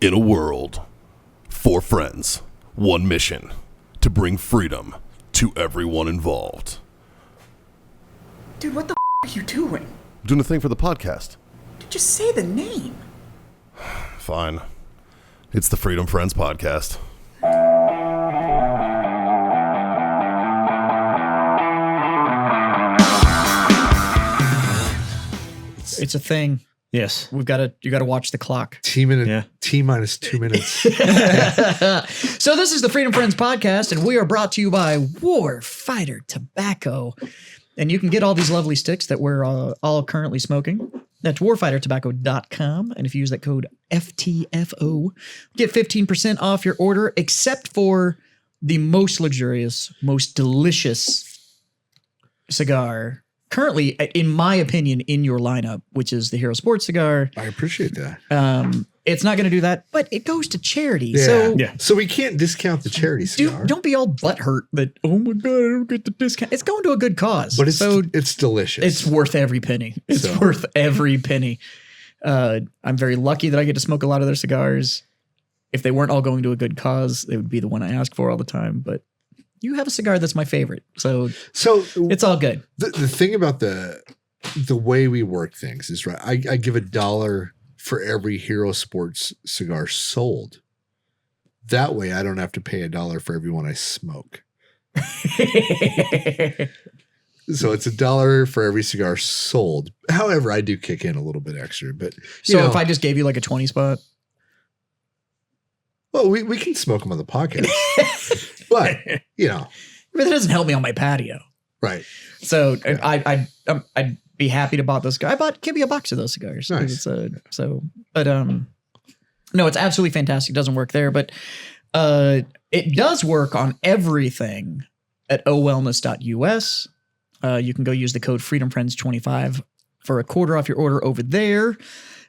In a world, 4 friends, 1 mission, to bring freedom to everyone involved. Dude, what the are you doing? I'm doing a thing for the podcast. Dude, just say the name. Fine. It's the Freedom Friends Podcast. It's a thing. Yes. You got to watch the clock. T minus 2 minutes. So this is the Freedom Friends Podcast, and we are brought to you by Warfighter Tobacco. And you can get all these lovely sticks that we're all currently smoking. That's warfightertobacco.com. And if you use that code FTFO, get 15% off your order, except for the most luxurious, most delicious cigar currently, in my opinion, in your lineup, which is the Hero Sports cigar. I appreciate that. It's not going to do that, but it goes to charity. Yeah. So we can't discount the charity cigar. Dude, don't be all butthurt that, oh my God, I don't get the discount. It's going to a good cause. But it's delicious. It's worth every penny. It's worth every penny. I'm very lucky that I get to smoke a lot of their cigars. If they weren't all going to a good cause, they would be the one I ask for all the time. But you have a cigar that's my favorite. So it's all good. The thing about the way we work things is, right, I give $1 for every Hero Sports cigar sold. That way I don't have to pay $1 for every one I smoke. So it's $1 for every cigar sold. However, I do kick in a little bit extra. But if I just gave you like a 20 spot. Well, we can smoke them on the podcast. But, But that doesn't help me on my patio. Right. So I'd be happy to buy those cigars. I bought Kibby a box of those cigars. Nice. No, it's absolutely fantastic. It doesn't work there, but it does work on everything at owellness.us. You can go use the code FreedomFriends25 for a quarter off your order over there.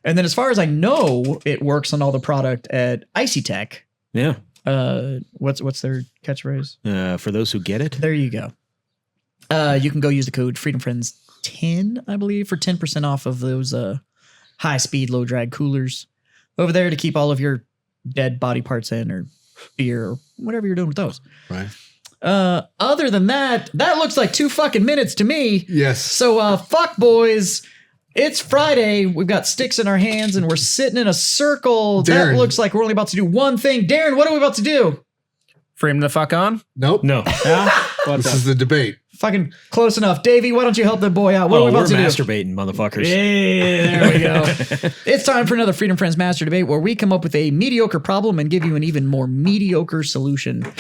And then as far as I know, it works on all the product at Icy Tech. Yeah. What's their catchphrase? For those who get it. There you go. You can go use the code FreedomFriends10, I believe, for 10% off of those high speed, low drag coolers over there to keep all of your dead body parts in, or beer, or whatever you're doing with those. Right. Other than that looks like 2 fucking minutes to me. Yes. So fuck boys. It's Friday. We've got sticks in our hands and we're sitting in a circle. Darren. That looks like we're only about to do one thing. Darren, what are we about to do? Frame the fuck on? Nope. No. This is the debate. Fucking close enough. Davey, why don't you help the boy out? What are we about to do? Masturbating, motherfuckers. Yeah, there we go. It's time for another Freedom Friends Master Debate where we come up with a mediocre problem and give you an even more mediocre solution.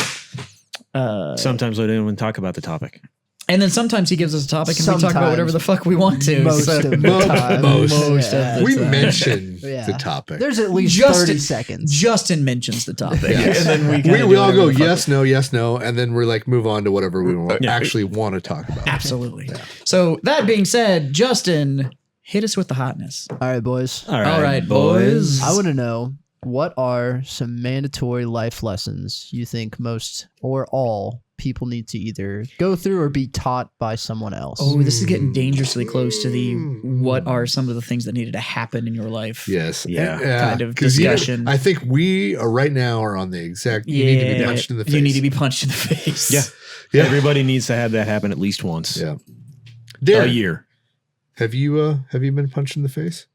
Sometimes we don't even talk about the topic. And then sometimes he gives us a topic and we talk about whatever the fuck we want to. Most of the time. Most of the we time. mention the topic. There's at least 30 seconds. Justin mentions the topic. Yes. And then we all go yes, no, and then we're like move on to whatever we actually want to talk about. Absolutely. Yeah. So that being said, Justin, hit us with the hotness. All right, boys. All right, boys. I want to know, what are some mandatory life lessons you think most or all people need to either go through or be taught by someone else? Oh, this is getting dangerously close to the what are some of the things that needed to happen in your life. Yes. Kind of discussion. I think we are right now are on the exact, you need to be punched in the face. You need to be punched in the face. Yeah. Everybody needs to have that happen at least once. Yeah. Darren, a year. Have you been punched in the face?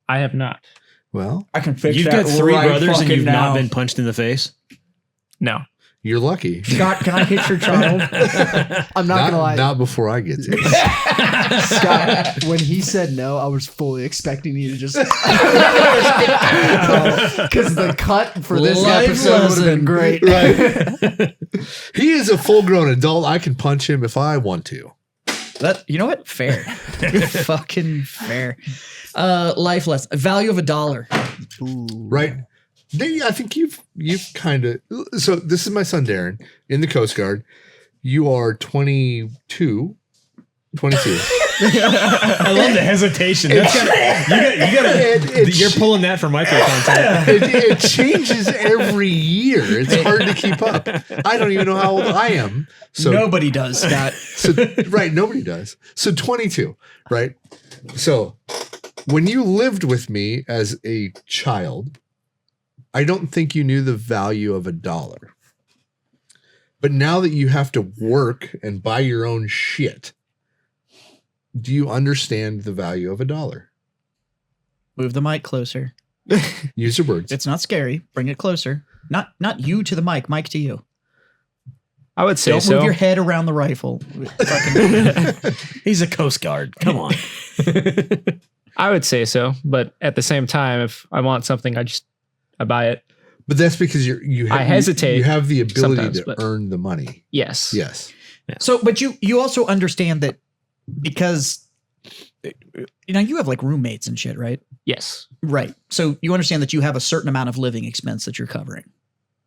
I have not. Well, I can fix You've that got 3 right brothers and you've now. not been punched in the face? No. You're lucky. Scott, can I hit your child? I'm not going to lie. Not before I get to it. Scott, when he said no, I was fully expecting you to just... Because the cut for this episode would have been great. Right. He is a full-grown adult. I can punch him if I want to. You know what? Fair. Fucking fair. Life lesson. Value of $1. Ooh. Right. I think you've kind of. So this is my son Darren in the Coast Guard. You are 22. I love the hesitation. That's you're pulling that for micro content. It changes every year. It's hard to keep up. I don't even know how old I am. So nobody does, Scott. Right, nobody does. So 22, right? So when you lived with me as a child, I don't think you knew the value of $1. But now that you have to work and buy your own shit, do you understand the value of $1? Move the mic closer. Use your words. It's not scary. Bring it closer. Not you to the mic. Mic to you. I would say Don't so. move your head around the rifle. He's a Coast Guard. Come on. I would say so, but at the same time, if I want something, I buy it. But that's because you have, I hesitate You have the ability sometimes, to but- earn the money. Yes. Yes. So, but you also understand that because you have like roommates and shit, right? Yes. Right. So you understand that you have a certain amount of living expense that you're covering.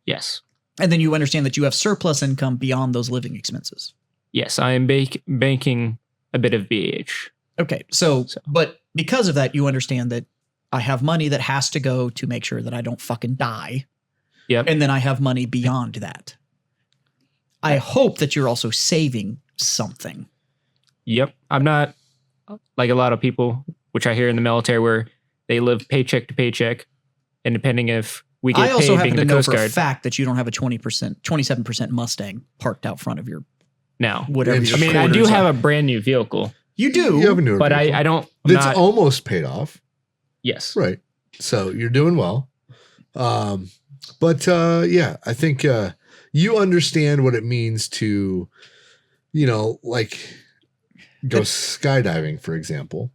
Yes. And then you understand that you have surplus income beyond those living expenses. Yes. I am banking a bit of BH. Okay. So, but because of that, you understand that I have money that has to go to make sure that I don't fucking die. Yep. And then I have money beyond that. I hope that you're also saving something. Yep. I'm not like a lot of people, which I hear in the military, where they live paycheck to paycheck. And depending if we get I also paid happen being to the know Coast for a Guard fact that you don't have a 27% Mustang parked out front of your now. whatever. And your I mean, I do quarters have are. a brand new vehicle, You do. You have a newer but vehicle. I don't. That's not, almost paid off. yes. Right. So you're doing well. But yeah, I think you understand what it means to, like go skydiving, for example.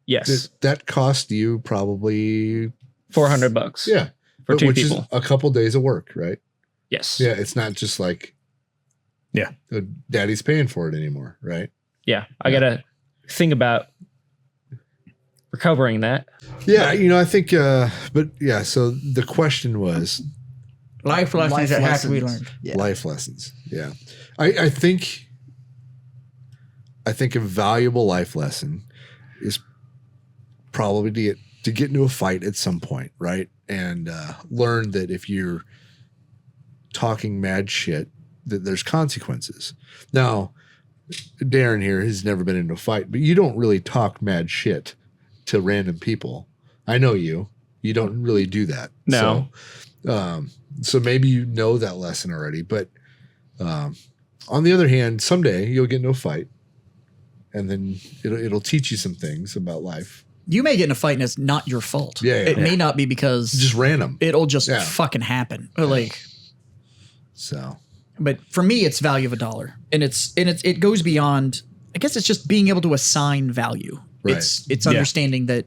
Yes. That cost you probably $400. yeah, For two which people. is a couple days of work, right? Yes. Yeah, it's not just like Yeah. Daddy's paying for it anymore, right? Yeah. I got to think about recovering that. Yeah, I think but yeah, so the question was life lessons that have to be lessons. learned. Yeah. life lessons. Yeah. I think a valuable life lesson is probably to get into a fight at some point, right? And learn that if you're talking mad shit, that there's consequences. Now, Darren here has never been into a fight, but you don't really talk mad shit to random people. I know you. You don't really do that. No. So maybe you know that lesson already, but on the other hand, someday you'll get into a fight, and then it'll teach you some things about life. You may get in a fight and it's not your fault. Yeah, It may not be because Just random. it'll just Yeah. fucking happen. Like, So but for me, it's value of $1, and it goes beyond. I guess it's just being able to assign value. Right. It's understanding that,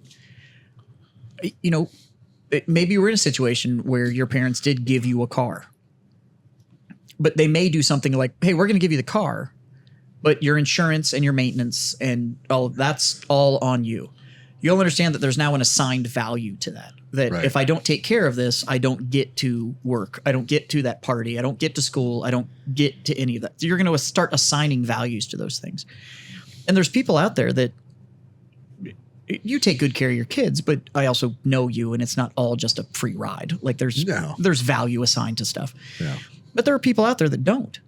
maybe we're in a situation where your parents did give you a car, but they may do something like, hey, we're going to give you the car, but your insurance and your maintenance and all of that's all on you. You'll understand that there's now an assigned value to that. That Right. if I don't take care of this, I don't get to work. I don't get to that party. I don't get to school. I don't get to any of that. So you're going to start assigning values to those things. And there's people out there that you take good care of your kids, but I also know you, and it's not all just a free ride. Like there's value assigned to stuff. yeah, But there are people out there that don't.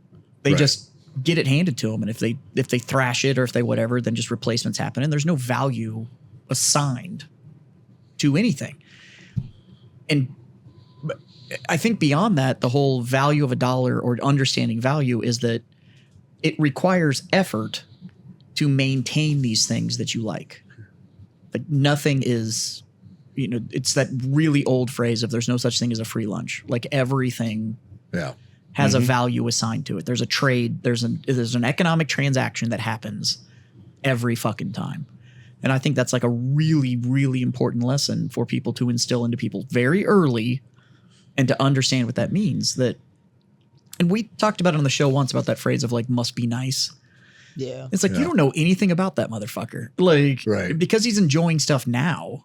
They Right. just get it handed to them, and if they thrash it or if they whatever, then just replacements happen, and there's no value assigned to anything. And I think beyond that, the whole value of $1 or understanding value is that it requires effort to maintain these things that you like. Like nothing is, it's that really old phrase of there's no such thing as a free lunch. Like everything yeah, has a value assigned to it. There's a trade, there's an economic transaction that happens every fucking time. And I think that's like a really, really important lesson for people to instill into people very early and to understand what that means. And we talked about it on the show once about that phrase of like, must be nice. Yeah. It's like, you don't know anything about that motherfucker. Like, Right. because he's enjoying stuff now,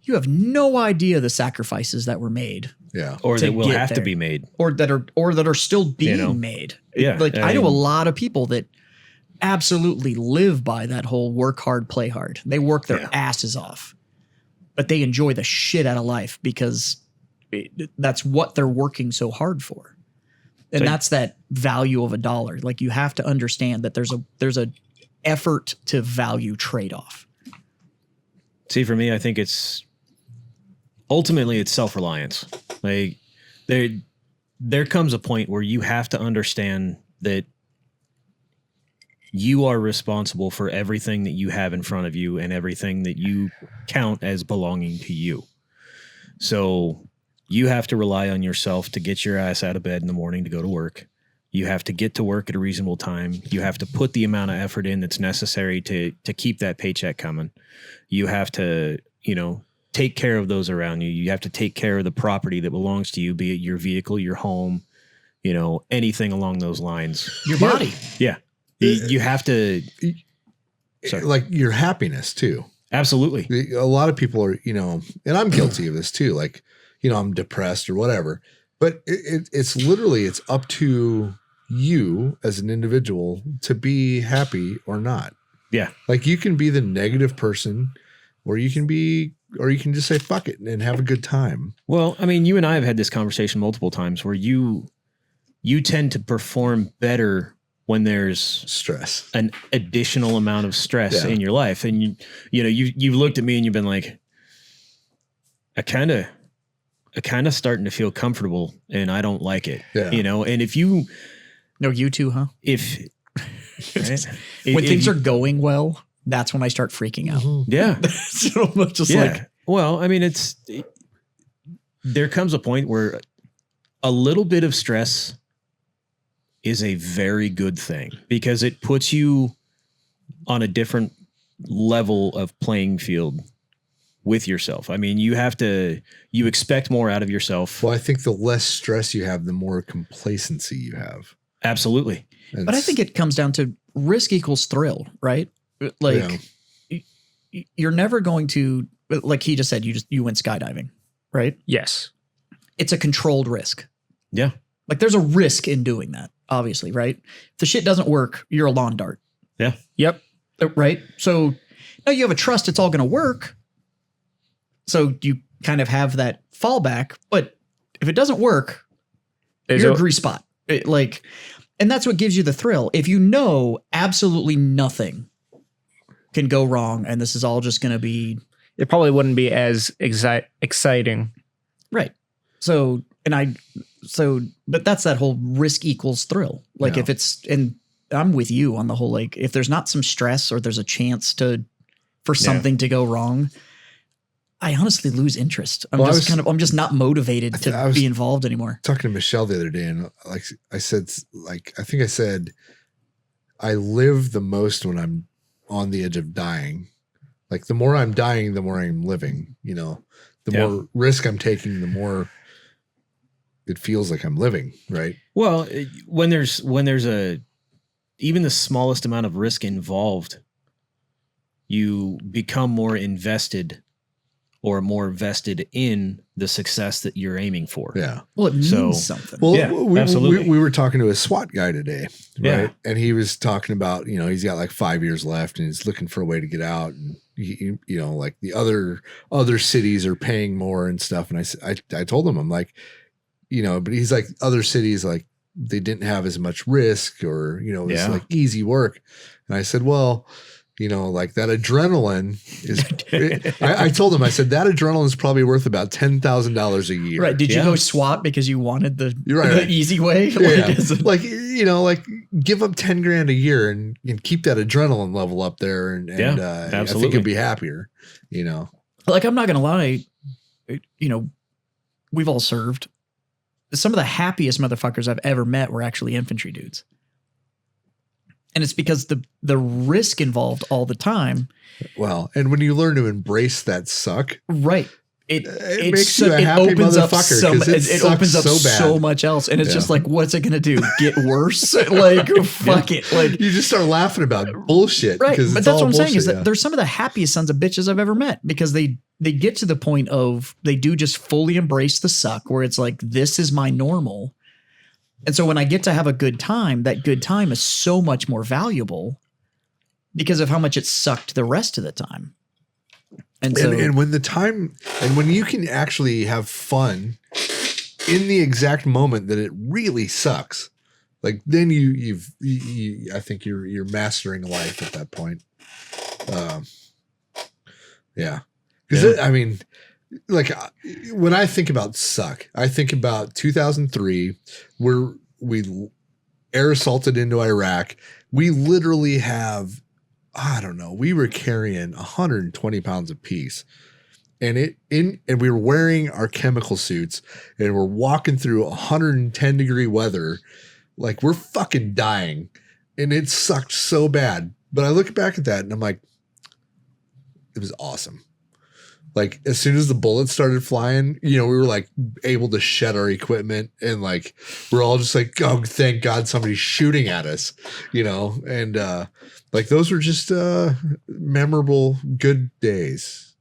you have no idea the sacrifices that were made yeah. Or to that will get have to there. be made. or that are still being made. Yeah, Like I I know a mean- lot of people that absolutely live by that whole work hard, play hard. They work their asses off, but they enjoy the shit out of life because that's what they're working so hard for. And So- that's that value of $1. Like you have to understand that there's a effort to value trade-off. See, for me, I think it's ultimately self-reliance. Like there comes a point where you have to understand that you are responsible for everything that you have in front of you and everything that you count as belonging to you. So you have to rely on yourself to get your ass out of bed in the morning to go to work. You have to get to work at a reasonable time. You have to put the amount of effort in that's necessary to keep that paycheck coming. You have to, take care of those around you. You have to take care of the property that belongs to you, be it your vehicle, your home, anything along those lines. Your body. Yeah. You have to, like your happiness too. Absolutely. A lot of people are, and I'm guilty of this too. Like, I'm depressed or whatever, but it's literally, it's up to you as an individual to be happy or not. Yeah. Like you can be the negative person or you can just say, fuck it and have a good time. Well, I mean, you and I have had this conversation multiple times where you tend to perform better when there's stress, an additional amount of stress in your life. And you've looked at me and you've been like, I kind of starting to feel comfortable and I don't like it, and if you too, huh? When things are going well, that's when I start freaking out. Mm-hmm. Yeah. So much just well, I mean, there comes a point where a little bit of stress is a very good thing because it puts you on a different level of playing field with yourself. I mean, you expect more out of yourself. Well, I think the less stress you have, the more complacency you have. Absolutely. But I think it comes down to risk equals thrill, right? Like you're never going to, like he just said, you went skydiving, right? Yes. It's a controlled risk. Yeah. Like there's a risk in doing that, obviously, right? If the shit doesn't work, you're a lawn dart. Yeah. Yep. Right? So now you have a trust it's all going to work. So you kind of have that fallback, but if it doesn't work, you're a grease spot. And that's what gives you the thrill. If you know absolutely nothing can go wrong and this is all just going to be... It probably wouldn't be as exciting. Right. But that's that whole risk equals thrill. Like if it's, and I'm with you on the whole, like if there's not some stress or there's a chance for something to go wrong, I honestly lose interest. I'm just not motivated to be involved anymore. Talking to Michelle the other day, and I said, I live the most when I'm on the edge of dying. Like the more I'm dying, the more I'm living. The more risk I'm taking, the more it feels like I'm living. Right. Well, when there's even the smallest amount of risk involved, you become more invested or more vested in the success that you're aiming for. Yeah. Well, it means something. Well, absolutely. We were talking to a SWAT guy today, right? Yeah. And he was talking about, he's got like 5 years left and he's looking for a way to get out. And, like the other cities are paying more and stuff. And I told him, I'm like, but he's like, other cities, like they didn't have as much risk or, it's like easy work. And I said, well, like that adrenaline is, I told him, I said, that adrenaline is probably worth about $10,000 a year. Right. Did you go SWAT because you wanted the easy way? Yeah. Like give up 10 grand a year and keep that adrenaline level up there. And absolutely. I think you'd be happier, Like, I'm not going to lie. We've all served. Some of the happiest motherfuckers I've ever met were actually infantry dudes. And it's because the risk involved all the time. Well, and when you learn to embrace that suck, right? It makes you a happy motherfucker. It opens up so much else, and it's just like, what's it gonna do? Get worse? Like, fuck it. Like you just start laughing about bullshit, right? But that's what I'm saying is that yeah. there's some of the happiest sons of bitches I've ever met because they get to the point of they do just fully embrace the suck, where it's like, this is my normal. And so when I get to have a good time, that good time is so much more valuable because of how much it sucked the rest of the time. And when you can actually have fun in the exact moment that it really sucks, like then I think you're mastering life at that point. Yeah. Because like when I think about suck, I think about 2003 where we air assaulted into Iraq. We literally have, I don't know, we were carrying 120 pounds apiece. And we were wearing our chemical suits and we're walking through 110 degree weather. Like we're fucking dying. And it sucked so bad. But I look back at that and I'm like, it was awesome. Like as soon as the bullets started flying, we were like able to shed our equipment and like, we're all just like, oh, thank God somebody's shooting at us, and like those were just memorable, good days.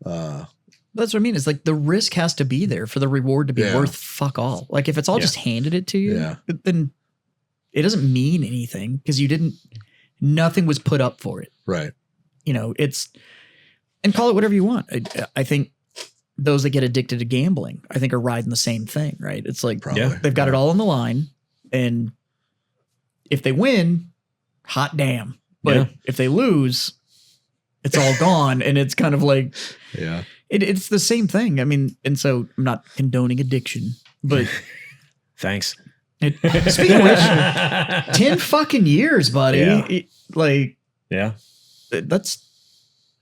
That's what I mean. It's like the risk has to be there for the reward to be worth fuck all. Like if it's all just handed it to you, then it doesn't mean anything because nothing was put up for it. Right. And call it whatever you want. I think those that get addicted to gambling, I think are riding the same thing, right? It's like they've got it all on the line. And if they win, hot damn. But if they lose, it's all gone. And it's kind of like, it's the same thing. I mean, and so I'm not condoning addiction, but thanks. Speaking of which, 10 fucking years, buddy. That's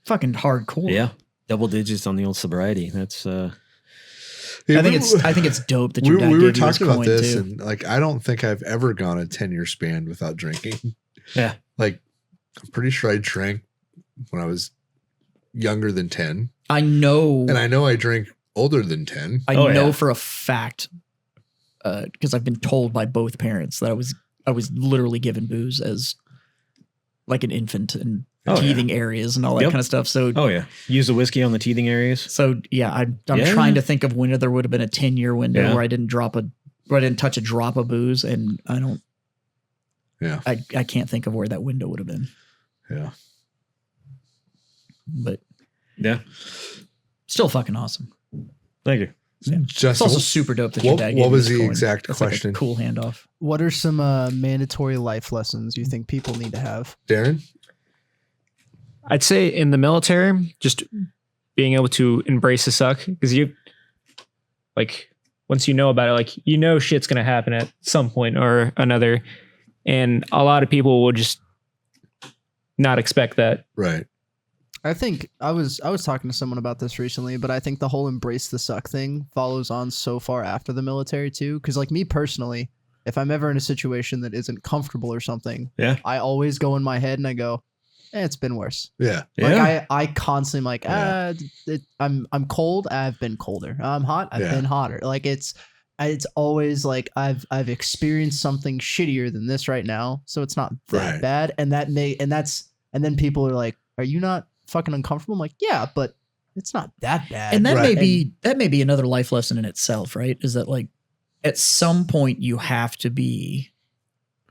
fucking hardcore. Yeah. Double digits on the old sobriety. That's I think it's dope that your dad we gave were you his talking about coin this too. and like I don't think I've ever gone a 10-year span without drinking. Yeah. Like I'm pretty sure I drank when I was younger than 10. I know. And I know I drank older than 10. I know for a fact because I've been told by both parents that I was literally given booze as like an infant and teething areas and all that kind of stuff. So use the whiskey on the teething areas. So I'm trying to think of when there would have been a 10-year window where I didn't touch a drop of booze, and I don't. Yeah, I can't think of where that window would have been. Yeah, but still fucking awesome. Thank you. Yeah. Justin, it's also super dope that your dad gave what was his the coin. exact That's question? Like a cool handoff. What are some mandatory life lessons you think people need to have? Darren? I'd say in the military, just being able to embrace the suck, because once you know about it, shit's going to happen at some point or another. And a lot of people will just not expect that. Right. I think I was talking to someone about this recently, but I think the whole embrace the suck thing follows on so far after the military too. Because like me personally, if I'm ever in a situation that isn't comfortable or something, I always go in my head and I go, it's been worse. Yeah. Like I constantly am like, I'm cold. I've been colder. I'm hot. I've been hotter. Like it's always like I've experienced something shittier than this right now. So it's not that bad. And then people are like, are you not fucking uncomfortable? I'm like, yeah, but it's not that bad. And that may be another life lesson in itself, right? Is that like at some point you have to be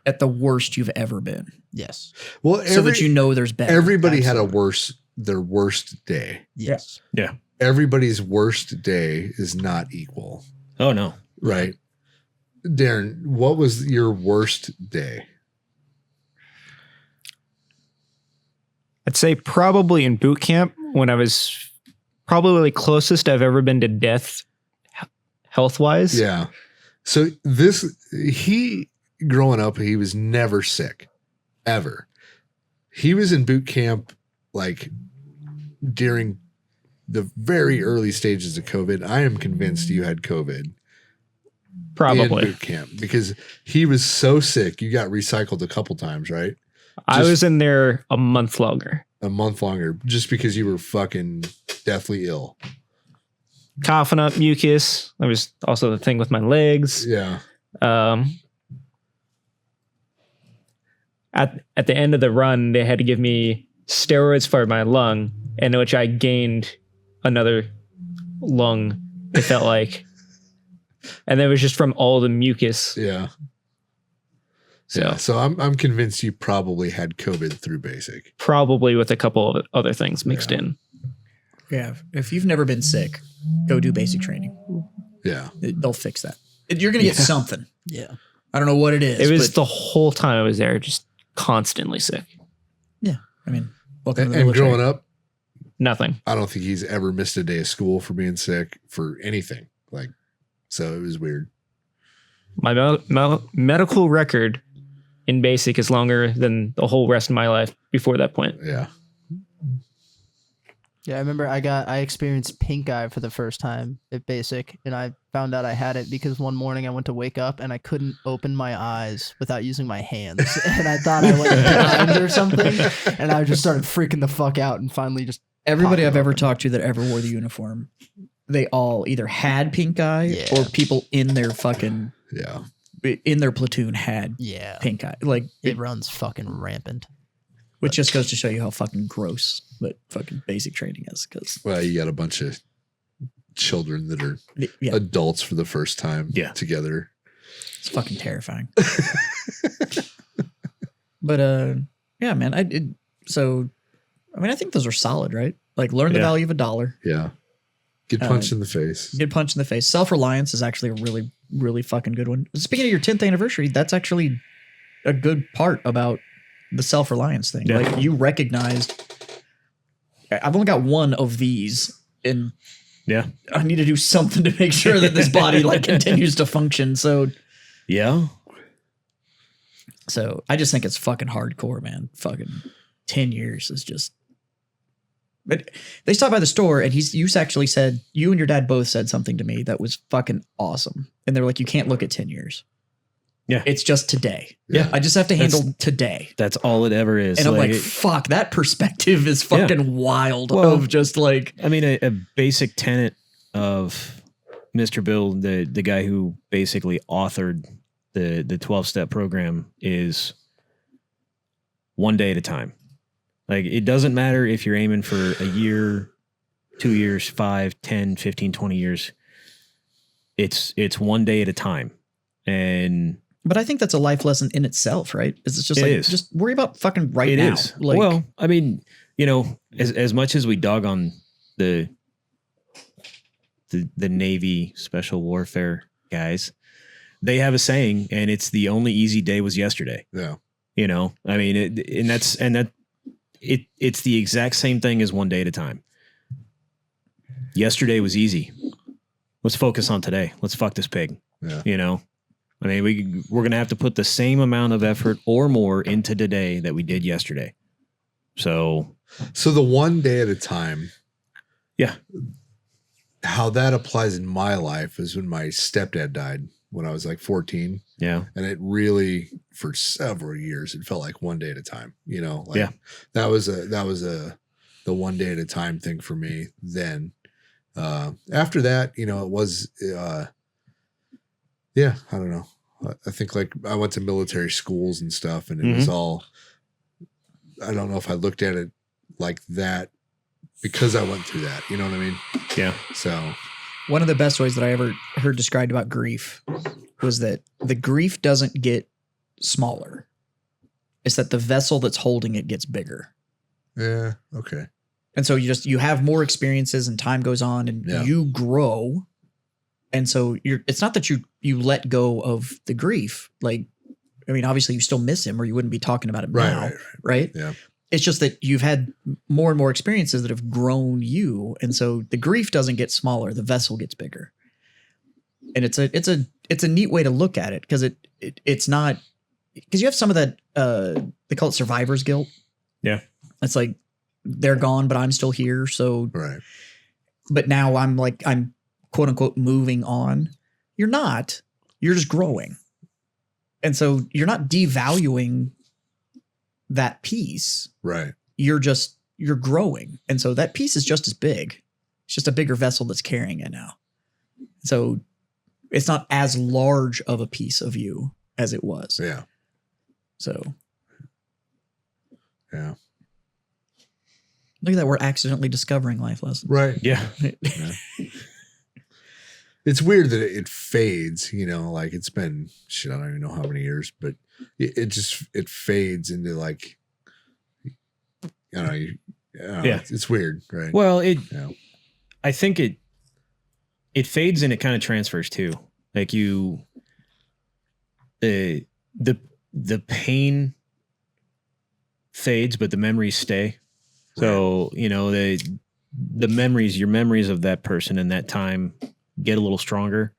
at the worst you've ever been. Yes. Well, so that there's better. Everybody had their worst day. Yes. Yeah. Everybody's worst day is not equal. Oh no. Right. Darren, what was your worst day? I'd say probably in boot camp when I was probably closest I've ever been to death health wise. Yeah. So growing up, he was never sick ever. He was in boot camp like during the very early stages of COVID. I am convinced you had COVID. Probably in boot camp because he was so sick. You got recycled a couple times, right? I was in there a month longer. Just because you were fucking deathly ill. Coughing up mucus. There was also the thing with my legs. Yeah. At the end of the run, they had to give me steroids for my lung, in which I gained another lung, it felt like. And that was just from all the mucus. Yeah. So I'm convinced you probably had COVID through basic. Probably with a couple of other things mixed in. Yeah. If you've never been sick, go do basic training. Yeah. They'll fix that. You're going to get something. Yeah. I don't know what it is. It was the whole time I was there, just constantly sick. Yeah. I mean, welcome to the And military. growing up, Nothing. I don't think he's ever missed a day of school for being sick for anything. Like, so it was weird. My medical record in basic is longer than the whole rest of my life before that point. Yeah. Yeah, I remember I experienced pink eye for the first time at basic, and I found out I had it because one morning I went to wake up and I couldn't open my eyes without using my hands, and I thought I went blind or something, and I just started freaking the fuck out, and finally just Everybody popped I've ever open. talked to that ever wore the uniform, they all either had pink eye Yeah. or people in their fucking Yeah. in their platoon had Yeah, pink eye. Like it runs fucking rampant. which just goes to show you how fucking gross that fucking basic training is. Because Well, you got a bunch of children that are yeah, adults for the first time together. it's fucking terrifying. But yeah, man, I think those are solid, right? Like learn the value of $1. Yeah. Get punched in the face. Get punched in the face. Self-reliance is actually a really, really fucking good one. Speaking of your 10th anniversary, that's actually a good part about the self-reliance thing. Yeah. Like you recognized, I've only got one of these, and Yeah. I need to do something to make sure that this body like continues to function. So Yeah. I just think it's fucking hardcore, man. Fucking 10 years is just. But they stopped by the store, and you actually said, you and your dad both said something to me that was fucking awesome. And they were like, you can't look at 10 years. Yeah. It's just today. Yeah. I just have to handle today. That's all it ever is. And I'm like, fuck, that perspective is fucking wild. Well, of just like, I mean, a basic tenet of Mr. Bill, the guy who basically authored the 12-step program, is one day at a time. Like, it doesn't matter if you're aiming for a year, 2 years, 5, 10, 15, 20 years. It's one day at a time. And but I think that's a life lesson in itself, right? It's just It like, is. just worry about fucking right it now. is. Like, Well, I mean, you know, as much as we dog on the Navy special warfare guys, they have a saying, and it's the only easy day was yesterday. Yeah. You know, I mean, it's the exact same thing as one day at a time. Yesterday was easy. Let's focus on today. Let's fuck this pig. Yeah. You know, I mean, we're going to have to put the same amount of effort or more into today that we did yesterday. So the one day at a time. Yeah. How that applies in my life is when my stepdad died when I was like 14. Yeah. And it really, for several years, it felt like one day at a time, you know, like Yeah. that was the one day at a time thing for me. Then, after that, you know, it was, yeah, I don't know. I think like I went to military schools and stuff, and it was all, I don't know if I looked at it like that because I went through that, you know what I mean? Yeah. So one of the best ways that I ever heard described about grief was that the grief doesn't get smaller. It's that the vessel that's holding it gets bigger. yeah. Okay. And so you have more experiences and time goes on and you grow. And so it's not that you let go of the grief. Like, I mean, obviously you still miss him or you wouldn't be talking about him now. Right. Yeah. It's just that you've had more and more experiences that have grown you. And so the grief doesn't get smaller. The vessel gets bigger. And it's a neat way to look at it because it's not, because you have some of that, they call it survivor's guilt. Yeah. It's like, they're gone, but I'm still here. So, Right. But now I'm quote unquote moving on. You're not, you're just growing. And so you're not devaluing that piece. Right. You're growing. And so that piece is just as big. It's just a bigger vessel that's carrying it now. So it's not as large of a piece of you as it was. Yeah. So. Yeah. Look at that. We're accidentally discovering life lessons. Right. Yeah. It's weird that it fades, you know, like it's been shit, I don't even know how many years, but it fades into like, I don't know, Yeah. it's weird, right? Well, Yeah. I think it fades and it kind of transfers too. Like the pain fades, but the memories stay. So, you know, your memories of that person and that time get a little stronger.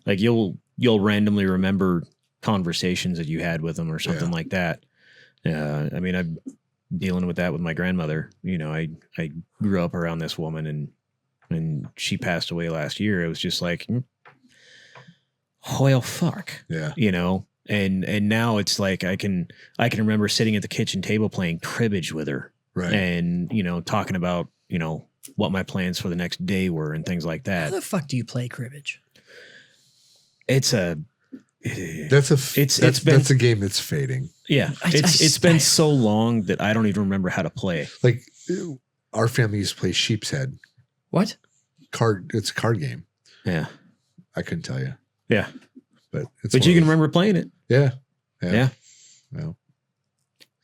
Like you'll randomly remember conversations that you had with them or something like that. I mean, I'm dealing with that with my grandmother. You know, I grew up around this woman and she passed away last year. It was just like, well, fuck. Yeah. You know, and now it's like I can remember sitting at the kitchen table playing cribbage with her. Right. And, you know, talking about, you know, what my plans for the next day were and things like that. How the fuck do you play cribbage? It's a game that's fading. Yeah. It's been so long that I don't even remember how to play. Like our family used to play Sheep's Head. What? It's a card game. Yeah. I couldn't tell you. Yeah. But you can remember playing it. Yeah. No.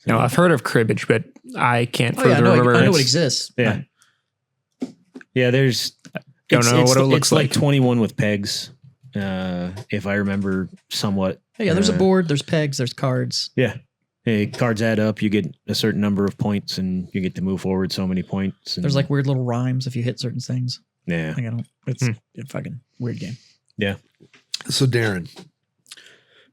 No, I've heard of cribbage, but I can't further remember. I know it exists. Yeah. Yeah, there's don't know what it looks it's like 21 with pegs. If I remember somewhat. Yeah, there's a board, there's pegs, there's cards. Yeah. Hey, cards add up, you get a certain number of points and you get to move forward so many points. And there's like weird little rhymes if you hit certain things. Yeah. It's a fucking weird game. Yeah. So Darren,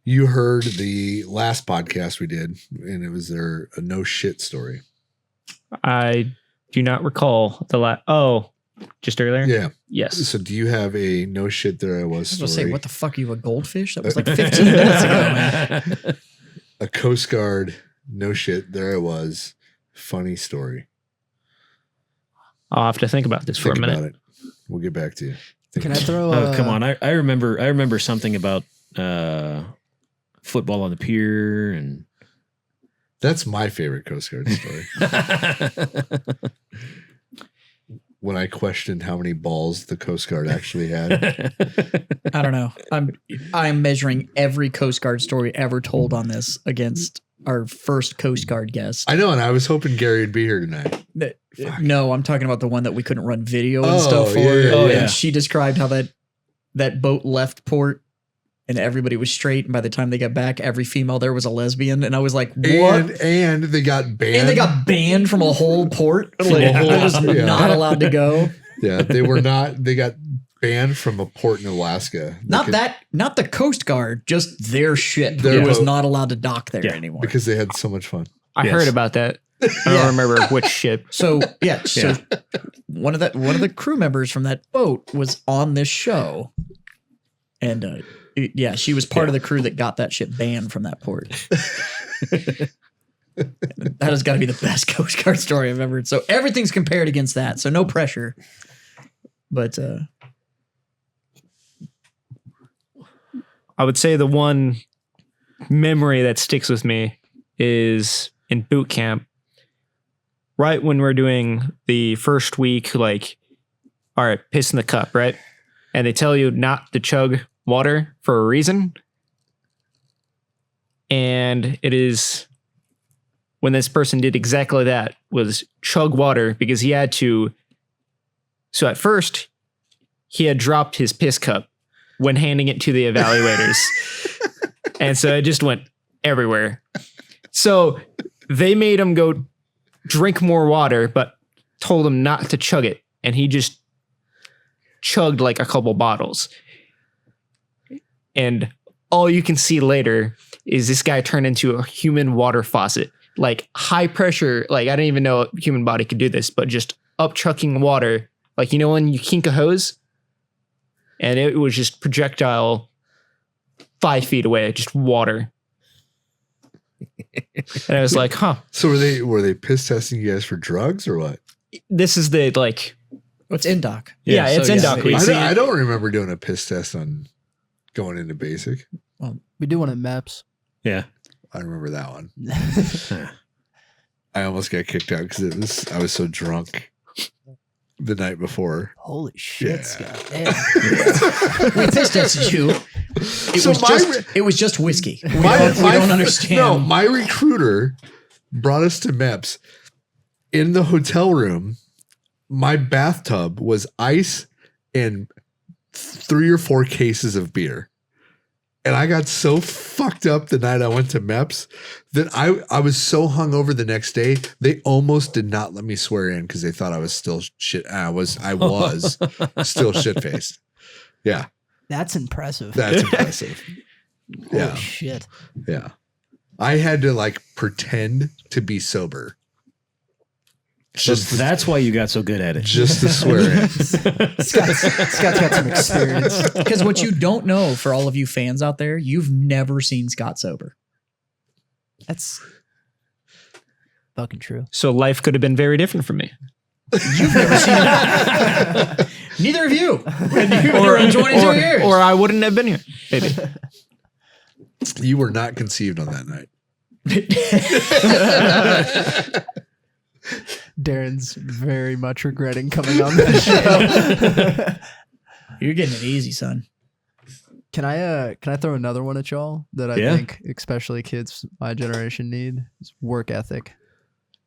you heard the last podcast we did, and it was a no shit story. I do not recall just earlier? Yeah. Yes. So do you have a no shit there I was story? I was going to say, what the fuck are you, a goldfish? That was like 15 minutes ago, man. A Coast Guard no shit there I was funny story. I'll have to think about this for a minute. About it. We'll get back to you. Can I throw? Oh, come on! I remember something about football on the pier, and that's my favorite Coast Guard story. When I questioned how many balls the Coast Guard actually had. I don't know. I'm measuring every Coast Guard story ever told on this against our first Coast Guard guest. I know, and I was hoping Gary would be here tonight. No, I'm talking about the one that we couldn't run video and stuff for. Yeah. And she described how that boat left port and everybody was straight. And by the time they got back, every female there was a lesbian. And I was like, what? And they got banned. And they got banned from a whole port. Like, they was not allowed to go. Yeah, they were not. They got banned from a port in Alaska. Not the Coast Guard, just their ship. It was not allowed to dock there anymore. Because they had so much fun. I heard about that. I don't remember which ship. So one of the crew members from that boat was on this show, and she was part of the crew that got that ship banned from that port. That has got to be the best Coast Guard story I've ever heard. So everything's compared against that, so no pressure. But I would say the one memory that sticks with me is in boot camp. Right when we're doing the first week, like, all right, piss in the cup, right? And they tell you not to chug water for a reason. And it is when this person did exactly that, was chug water because he had to. So at first, he had dropped his piss cup when handing it to the evaluators. And so it just went everywhere. So they made him go drink more water, but told him not to chug it. And he just chugged like a couple bottles. And all you can see later is this guy turned into a human water faucet. Like high pressure, like I didn't even know a human body could do this, but just up chucking water. Like, you know when you kink a hose? And it was just projectile 5 feet away, just water. And I was like, huh. So were they piss testing you guys for drugs or what? This is the like. What's NDOC? Yeah, it's NDOC. I don't remember doing a piss test on going into basic. Well, we do one at MEPS. Yeah. I remember that one. I almost got kicked out because I was so drunk the night before. Holy shit, Scott. Damn. We piss tested you. It was just whiskey. We don't understand. No, my recruiter brought us to MEPS. In the hotel room, my bathtub was ice and 3 or 4 cases of beer. And I got so fucked up the night I went to MEPS that I was so hungover the next day. They almost did not let me swear in because they thought I was still shit. I was still shit faced. Yeah. That's impressive. That's impressive. Holy shit. Yeah. I had to like pretend to be sober. So that's why you got so good at it. Just to swear in. Scott's got some experience. Because what you don't know, for all of you fans out there, you've never seen Scott sober. That's fucking true. So life could have been very different for me. You've never seen it. Neither of you. In 22 years. Or I wouldn't have been here. Maybe. You were not conceived on that night. Darren's very much regretting coming on this show. You're getting it easy, son. Can I throw another one at y'all that I think especially kids my generation need? Is work ethic.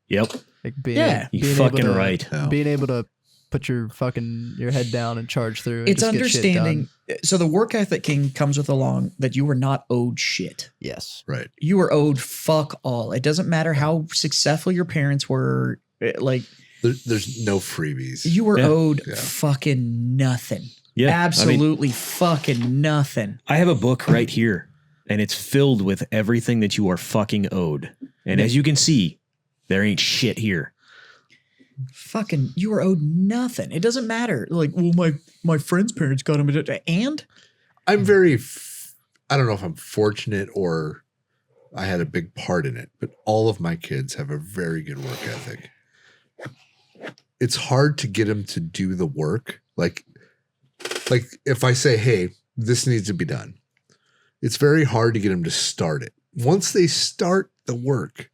Yep. Like being You fucking right. Being able to put your head down and charge through. And It's just get shit understanding. done. So the work ethic king comes with along that you were not owed shit. Yes. Right. You were owed fuck all. It doesn't matter how successful your parents were. Like There's no freebies. you were owed Yeah. fucking nothing. Yeah. Absolutely fucking nothing. I have a book right here, and it's filled with everything that you are fucking owed. And as you can see, there ain't shit here. Fucking, you were owed nothing. It doesn't matter. Like, well, my friend's parents got him. And I'm very, I don't know if I'm fortunate or I had a big part in it, but all of my kids have a very good work ethic. It's hard to get them to do the work. Like if I say, hey, this needs to be done, it's very hard to get them to start it. Once they start the work,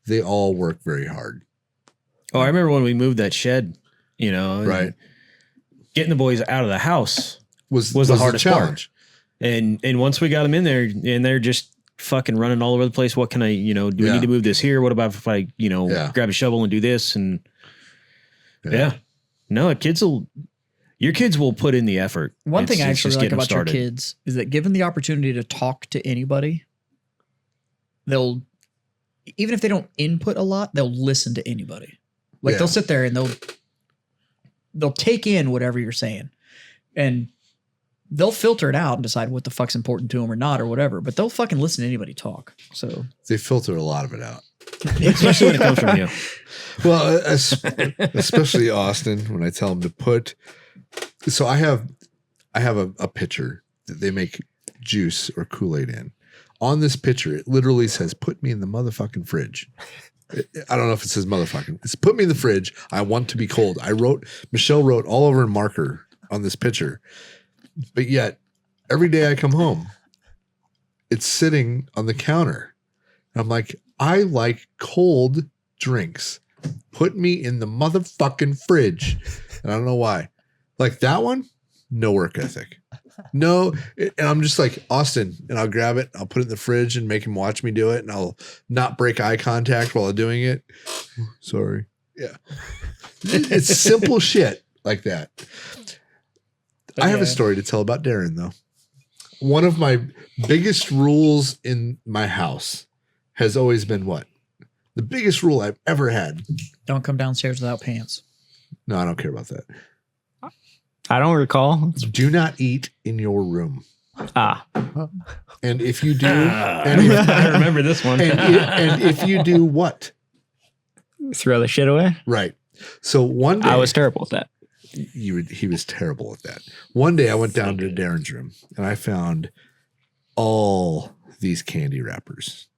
they all work very hard. Oh, I remember when we moved that shed, Right. Getting the boys out of the house Was the hardest challenge. part. And once we got them in there and they're just fucking running all over the place. What can I, do we need to move this here? What about if I, grab a shovel and do this? And no, your kids will put in the effort. one thing I It's actually just like getting about your started. kids is that given the opportunity to talk to anybody, they'll, even if they don't input a lot, they'll listen to anybody. Like they'll sit there and they'll take in whatever you're saying, and they'll filter it out and decide what the fuck's important to them or not or whatever. But they'll fucking listen to anybody talk. So They filter a lot of it out. Especially when it comes from you. Well, especially Austin, when I tell him to put. So I have a pitcher that they make juice or Kool-Aid in. On this pitcher, it literally says, "Put me in the motherfucking fridge." I don't know if it says motherfucking. It's "put me in the fridge. I want to be cold." Michelle wrote all over in marker on this pitcher, but yet every day I come home, it's sitting on the counter. And I'm like, I like cold drinks. Put me in the motherfucking fridge. And I don't know why. Like that one, no work ethic. No. And I'm just like, Austin, and I'll grab it. I'll put it in the fridge and make him watch me do it. And I'll not break eye contact while I'm doing it. Sorry. Yeah. It's simple shit like that. I have a story to tell about Darren, though. One of my biggest rules in my house has always been what? The biggest rule I've ever had. don't come downstairs without pants. No, I don't care about that. I don't recall. Do not eat in your room. And if you do, I remember this one. and if you do what? Throw the shit away. Right. So one day I was terrible at that. he was terrible at that. One day I went down to Darren's room and I found all these candy wrappers,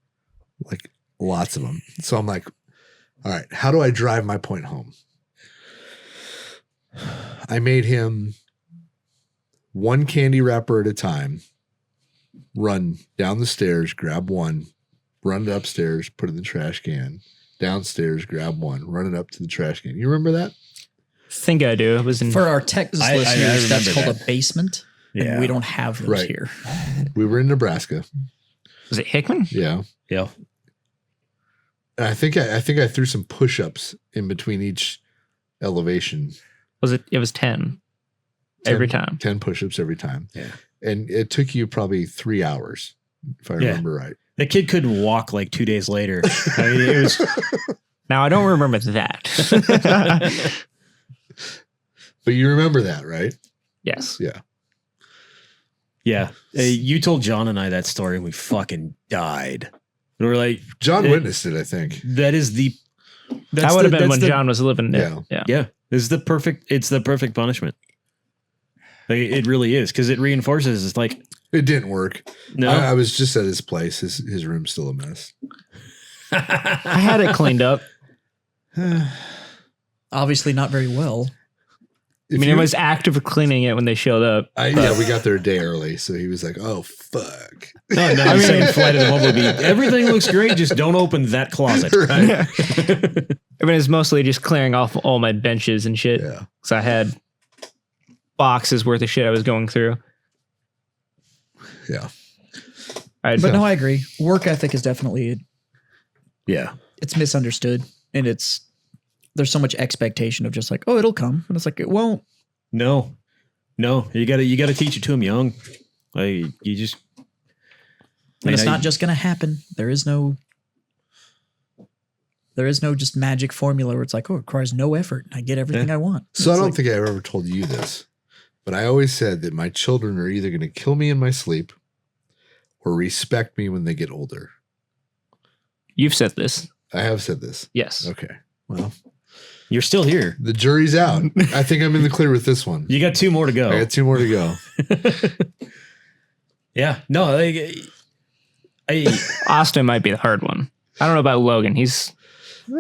like lots of them. So I'm like, all right, how do I drive my point home? I made him one candy wrapper at a time, run down the stairs, grab one, run it upstairs, put it in the trash can, downstairs, grab one, run it up to the trash can. You remember that? Think I do. It was in For our Texas I listeners, that's remember called that. a basement. Yeah. And we don't have those Right. here. We were in Nebraska. was it Hickman? Yeah. Yeah. And I think I threw some push-ups in between each elevation. Was it? It was 10 every time. 10 push-ups every time. Yeah. And it took you probably 3 hours, if I remember right. The kid couldn't walk like 2 days later. I mean, it was. Now I don't remember that. But you remember that, right? Yes. Yeah. Yeah. You told John and I that story and we fucking died. We were like, John witnessed it, I think. that is the. That would have been when John was living there. Yeah. Yeah. It's the perfect punishment. Like, it really is, because it reinforces. It's like, It didn't work. no. I was just at his place. His room's still a mess. I had it cleaned up. Obviously not very well. I mean, it was active cleaning it when they showed up. Yeah, we got there a day early, so he was like, "Oh fuck!" No, I mean, saying Flight of the Bumblebee. Everything looks great. Just don't open that closet. Right. I mean, it's mostly just clearing off all my benches and shit. Yeah. Because I had boxes worth of shit I was going through. Yeah. But no, I agree. Work ethic is definitely Yeah. it's misunderstood, and there's so much expectation of just like, oh, it'll come, and it's like it won't. No. You gotta teach it to them young. Like, you just. And it's not just gonna happen. There is no just magic formula where it's like, oh, it requires no effort. I get everything I want. So I It's don't like, think I ever told you this, but I always said that my children are either going to kill me in my sleep or respect me when they get older. You've said this. I have said this. Yes. Okay. Well, You're still here. the jury's out. I think I'm in the clear with this one. You got 2 more to go. I got 2 more to go. Yeah. No. Austin might be the hard one. I don't know about Logan.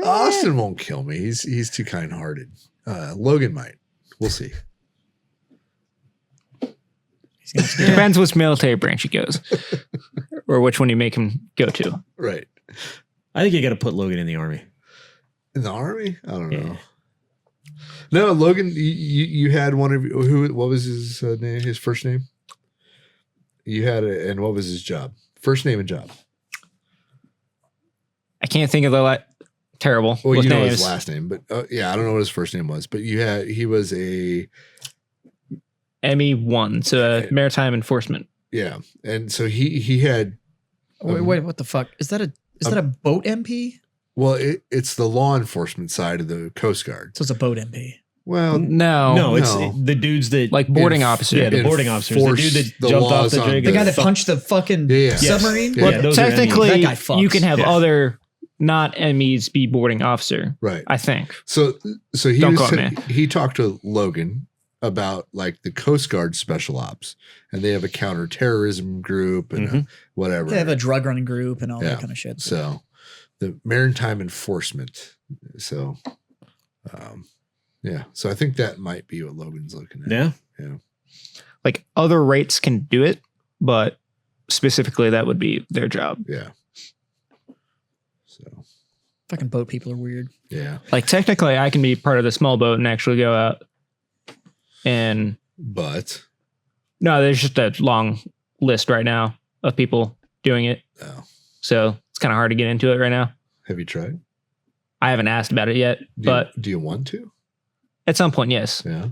Austin won't kill me. He's too kind-hearted. Logan might. We'll see. It depends which military branch he goes. Or which one you make him go to. Right. I think you got to put Logan in the Army. In the Army? I don't know. Yeah. No, Logan, you had one of what was his name? His first name? You had it, and what was his job? First name and job. I can't think of the terrible. Well, with you know names. his last name, but yeah, I don't know what his first name was. But he was a ME1, so maritime enforcement. yeah, and so he had. wait, what the fuck? Is that a boat MP? Well, it's the law enforcement side of the Coast Guard. So it's a boat MP. Well, No, It's no. the dudes that like boarding officer. Yeah, the boarding officers. The dude that the jumped off laws the on jig. The guy that Fuck. punched the fucking Yeah. submarine? Yeah. Well, those are technically, MEs. That guy fucks. you can have Yeah. other not MEs be boarding officer. right. I think. So he Don't was quote me. he talked to Logan about like the Coast Guard special ops, and they have a counterterrorism group and Mhm. whatever. They have a drug running group and all Yeah. that kind of shit. So the maritime enforcement. So, yeah. So I think that might be what Logan's looking at. Yeah. Like other rates can do it, but specifically that would be their job. Yeah. So, Fucking boat people are weird. yeah. Like technically I can be part of the small boat and actually go out and But, no, there's just a long list right now of people doing it. oh, So it's kind of hard to get into it right now. have you tried? I haven't asked about it yet, but Do you want to? at some point, yes. Yeah.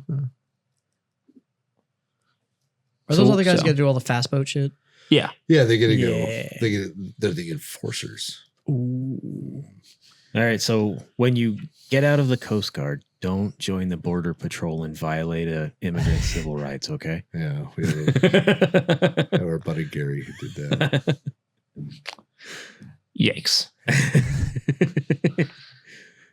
Are those So- other guys so- got to do all the fast boat shit? Yeah. Yeah. They get to Yeah. go. They're the enforcers. Ooh. All right. So when you get out of the Coast Guard, don't join the Border Patrol and violate immigrant civil rights. Okay. Yeah. We have our buddy Gary who did that. Yikes.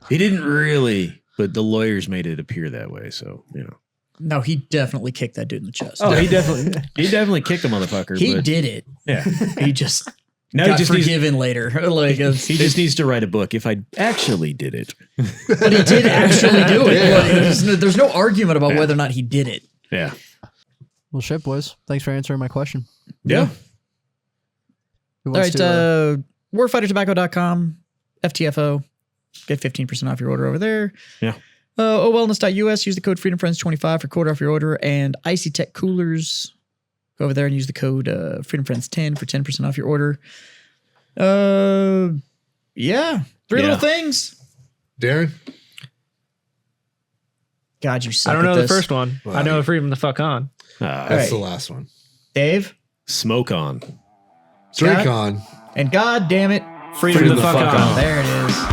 He didn't really, but the lawyers made it appear that way. So, you know. No, he definitely kicked that dude in the chest. Oh, he definitely kicked a motherfucker. He but did it. Yeah. He just Now got he just needs, forgiven later. Like, he just needs to write a book. If I actually did it. but he did actually do it. Yeah. Like, there's no argument about whether or not he did it. Yeah. Well, shit, boys. Thanks for answering my question. Yeah. Who All wants right, to, warfightertobacco.com, FTFO. Get 15% off your order over there. Yeah. OWellness.us, use the code FreedomFriends25 for quote off your order. And Icy Tech Coolers, go over there and use the code FreedomFriends10 for 10% off your order. Yeah. Three little things. Darren? God, you suck I don't at know the this. first one. Wow. I know Freedom the fuck on. That's right. the last one. Dave. Smoke on. Drink Scott? on. And God damn it. Freedom the fuck on. There it is.